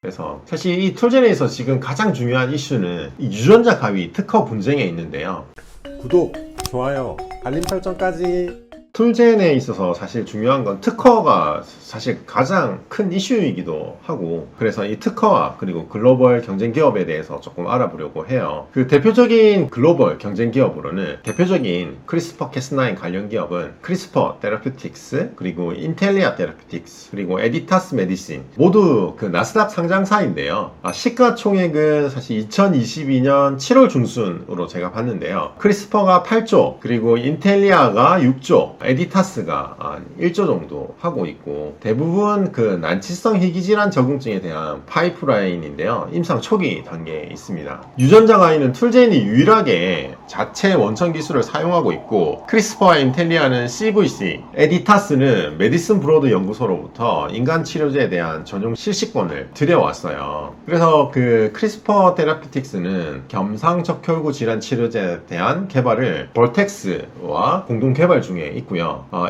그래서 사실 이 툴젠에서 지금 가장 중요한 이슈는 이 유전자 가위 특허 분쟁에 있는데요. 구독, 좋아요, 알림 설정까지. 툴젠에 있어서 사실 중요한 건 특허가 사실 가장 큰 이슈이기도 하고, 그래서 이 특허와 그리고 글로벌 경쟁 기업에 대해서 조금 알아보려고 해요. 그 대표적인 글로벌 경쟁 기업으로는 대표적인 크리스퍼 캐스9 관련 기업은 크리스퍼 테라퓨틱스, 그리고 인텔리아 테라퓨틱스, 그리고 에디타스 메디신, 모두 그 나스닥 상장사인데요. 시가총액은 사실 2022년 7월 중순으로 제가 봤는데요. 크리스퍼가 8조, 그리고 인텔리아가 6조, 에디타스가 1조 정도 하고 있고, 대부분 그 난치성 희귀질환 적응증에 대한 파이프라인인데요. 임상 초기 단계에 있습니다. 유전자 가위는 툴젠이 유일하게 자체 원천 기술을 사용하고 있고, 크리스퍼와 인텔리아는 CVC, 에디타스는 메디슨 브로드 연구소로부터 인간 치료제에 대한 전용 실시권을 들여왔어요. 그래서 그 크리스퍼 테라피틱스는 겸상 적혈구 질환 치료제에 대한 개발을 벌텍스와 공동 개발 중에 있고요.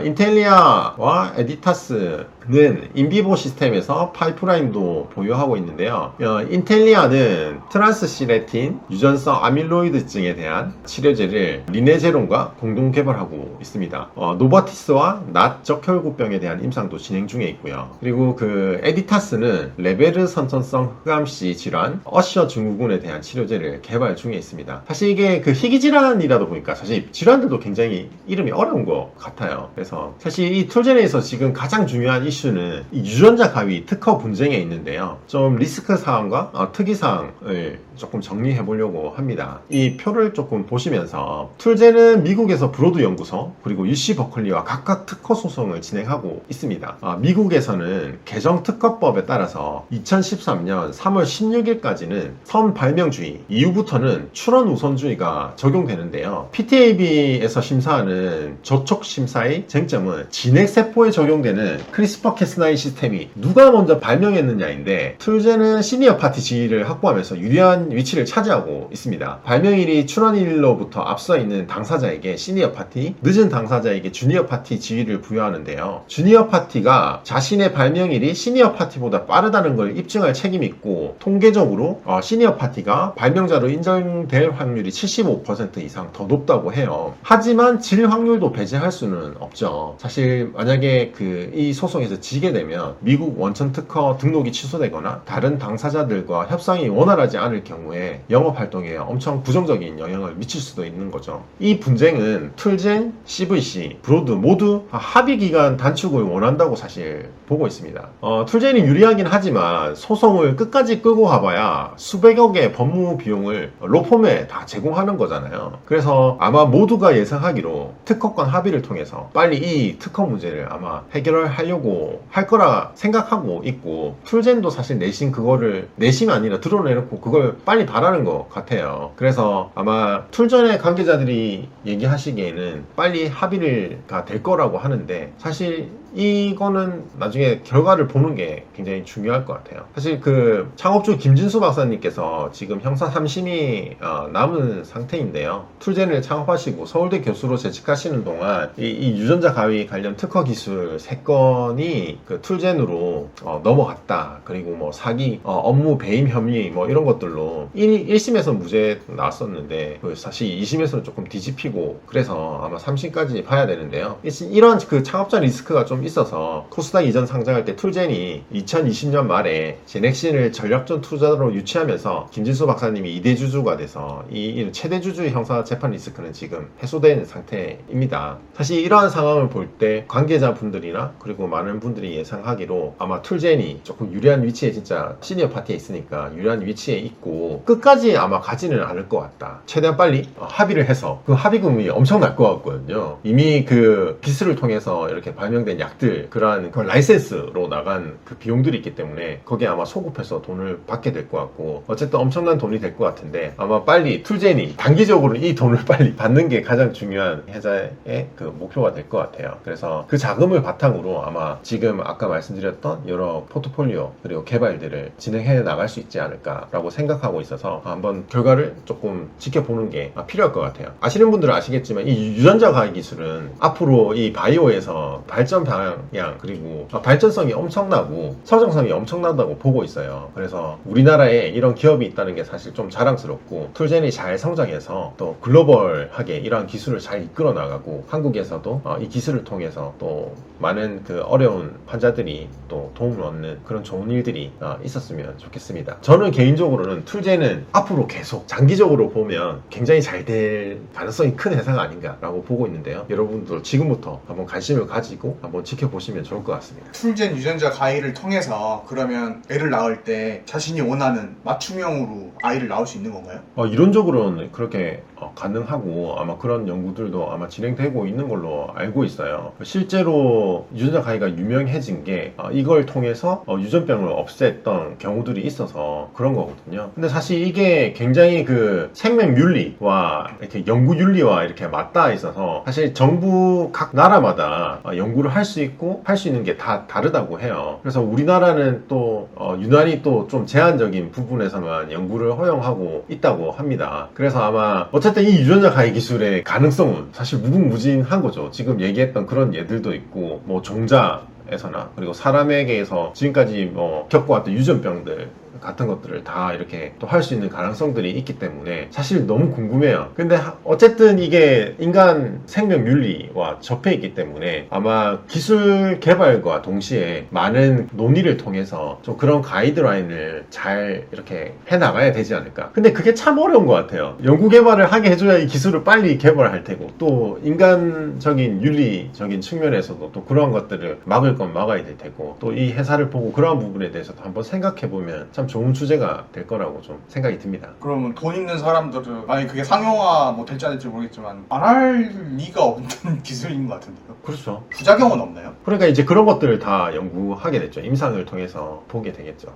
인텔리아와 에디타스는 인비보 시스템에서 파이프라인도 보유하고 있는데요. 인텔리아는 트란스시레틴 유전성 아밀로이드증에 대한 치료제를 리네제론과 공동 개발하고 있습니다. 노바티스와 낫 적혈구병에 대한 임상도 진행 중에 있고요. 그리고 그 에디타스는 레베르 선천성 흑암시 질환 어셔 증후군에 대한 치료제를 개발 중에 있습니다. 사실 이게 그 희귀질환이라다 보니까 사실 질환들도 굉장히 이름이 어려운 것 같아요. 그래서 사실 이 툴젠에서 지금 가장 중요한 이슈는 이 유전자 가위 특허 분쟁에 있는데요. 좀 리스크 사항과 특이 사항을 조금 정리해 보려고 합니다. 이 표를 조금 보시면서 툴젠은 미국에서 브로드 연구소 그리고 UC 버클리와 각각 특허 소송을 진행하고 있습니다. 미국에서는 개정 특허법에 따라서 2013년 3월 16일까지는 선 발명주의, 이후부터는 출원 우선주의가 적용되는데요. PTAB에서 심사하는 저촉 심사의 쟁점은 진핵세포에 적용되는 크리스퍼 캐스9 시스템이 누가 먼저 발명했느냐인데, 툴젠은 시니어 파티 지위를 확보하면서 유리한 위치를 차지하고 있습니다. 발명일이 출원일로부터 앞서 있는 당사자에게 시니어 파티, 늦은 당사자에게 주니어 파티 지위를 부여하는데요. 주니어 파티가 자신의 발명일이 시니어 파티보다 빠르다는 걸 입증할 책임이 있고, 통계적으로 시니어 파티가 발명자로 인정될 확률이 75% 이상 더 높다고 해요. 하지만 질 확률도 배제할 수는 없죠. 사실 만약에 이 소송에서 지게 되면 미국 원천 특허 등록이 취소되거나 다른 당사자들과 협상이 원활하지 않을 경우에 영업활동에 엄청 부정적인 영향을 미칠 수도 있는 거죠. 이 분쟁은 툴젠, CVC, 브로드 모두 합의기간 단축을 원한다고 사실 보고 있습니다. 툴젠이 유리하긴 하지만 소송을 끝까지 끌고 가봐야 수백억의 법무 비용을 로펌에 다 제공하는 거잖아요. 그래서 아마 모두가 예상하기로 특허권 합의를 통해서 빨리 이 특허 문제를 아마 해결하려고 할 거라 생각하고 있고, 툴젠도 사실 내심이 아니라 드러내놓고 그걸 빨리 바라는 것 같아요. 그래서 아마 툴젠의 관계자들이 얘기하시기에는 빨리 합의가 될 거라고 하는데, 사실 이거는 나중에 결과를 보는 게 굉장히 중요할 것 같아요. 사실 그 창업주 김진수 박사님께서 지금 형사 3심이 남은 상태인데요. 툴젠을 창업하시고 서울대 교수로 재직하시는 동안 이 유전자 가위 관련 특허 기술 3건이 그 툴젠으로 넘어갔다. 그리고 뭐 사기, 업무 배임 혐의 뭐 이런 것들로 1심에서 무죄 나왔었는데, 사실 2심에서는 조금 뒤집히고, 그래서 아마 3심까지 봐야 되는데요. 이런 그 창업자 리스크가 좀 있어서 코스닥 이전 상장할 때 툴젠이 2020년 말에 제넥신을 전략적 투자로 유치하면서 김진수 박사님이 2대 주주가 돼서 이 최대 주주의 형사 재판 리스크는 지금 해소된 상태입니다. 사실 이러한 상황을 볼 때 관계자분들이나 그리고 많은 분들이 예상하기로 아마 툴젠이 조금 유리한 위치에, 진짜 시니어 파티에 있으니까 유리한 위치에 있고 끝까지 아마 가지는 않을 것 같다. 최대한 빨리 합의를 해서 그 합의금이 엄청날 것 같거든요. 이미 그 기술을 통해서 이렇게 발명된 약들, 그러한 그 라이센스로 나간 그 비용들이 있기 때문에 거기에 아마 소급해서 돈을 받게 될 것 같고, 어쨌든 엄청난 돈이 될 것 같은데, 아마 빨리 툴젠이 단기적으로 이 돈을 빨리 받는 게 가장 중요한 회사의 그 목표가 될 것 같아요. 그래서 그 자금을 바탕으로 아마 지금 아까 말씀드렸던 여러 포트폴리오 그리고 개발들을 진행해 나갈 수 있지 않을까라고 생각하고 있어서 한번 결과를 조금 지켜보는 게 필요할 것 같아요. 아시는 분들은 아시겠지만 이 유전자 가위 기술은 앞으로 이 바이오에서 발전당할 방향 그리고 발전성이 엄청나고 서정성이 엄청나다고 보고 있어요. 그래서 우리나라에 이런 기업이 있다는 게 사실 좀 자랑스럽고 툴젠이 잘 성장해서 또 글로벌하게 이러한 기술을 잘 이끌어 나가고 한국에서도 이 기술을 통해서 또 많은 그 어려운 환자들이 또 도움을 얻는 그런 좋은 일들이 있었으면 좋겠습니다. 저는 개인적으로는 툴젠은 앞으로 계속 장기적으로 보면 굉장히 잘 될 가능성이 큰 회사가 아닌가라고 보고 있는데요. 여러분들 지금부터 한번 관심을 가지고 한번 지켜보시면 좋을 것 같습니다. 툴젠 유전자 가위를 통해서 그러면 애를 낳을 때 자신이 원하는 맞춤형으로 아이를 낳을 수 있는 건가요? 이론적으로는 그렇게 가능하고 아마 그런 연구들도 아마 진행되고 있는 걸로 알고 있어요. 실제로 유전자 가위가 유명해진 게 이걸 통해서 유전병을 없앴던 경우들이 있어서 그런 거거든요. 근데 사실 이게 굉장히 그 생명 윤리와 이렇게 연구 윤리와 이렇게 맞닿아 있어서 사실 정부 각 나라마다 연구를 할 수 있고 할 수 있는 게 다 다르다고 해요. 그래서 우리나라는 또 유난히 또 좀 제한적인 부분에서만 연구를 허용하고 있다고 합니다. 그래서 아마 어쨌든 이 유전자 가위 기술의 가능성은 사실 무궁무진한 거죠. 지금 얘기했던 그런 예들도 있고 뭐 종자에서나 그리고 사람에게서 지금까지 뭐 겪어왔던 유전병들 같은 것들을 다 이렇게 또 할 수 있는 가능성들이 있기 때문에 사실 너무 궁금해요. 근데 어쨌든 이게 인간 생명 윤리와 접해 있기 때문에 아마 기술 개발과 동시에 많은 논의를 통해서 좀 그런 가이드라인을 잘 이렇게 해 나가야 되지 않을까. 근데 그게 참 어려운 것 같아요. 연구 개발을 하게 해줘야 이 기술을 빨리 개발할 테고 또 인간적인 윤리적인 측면에서도 또 그런 것들을 막을 건 막아야 될 테고 또 이 회사를 보고 그러한 부분에 대해서도 한번 생각해 보면 참 좋은 주제가 될 거라고 좀 생각이 듭니다. 그러면 돈 있는 사람들은 만약 그게 상용화 뭐 될지 안 될지 모르겠지만 안 할 리가 없는 기술인 것 같은데요. 그렇죠. 부작용은 없나요? 그러니까 이제 그런 것들을 다 연구하게 됐죠. 임상을 통해서 보게 되겠죠.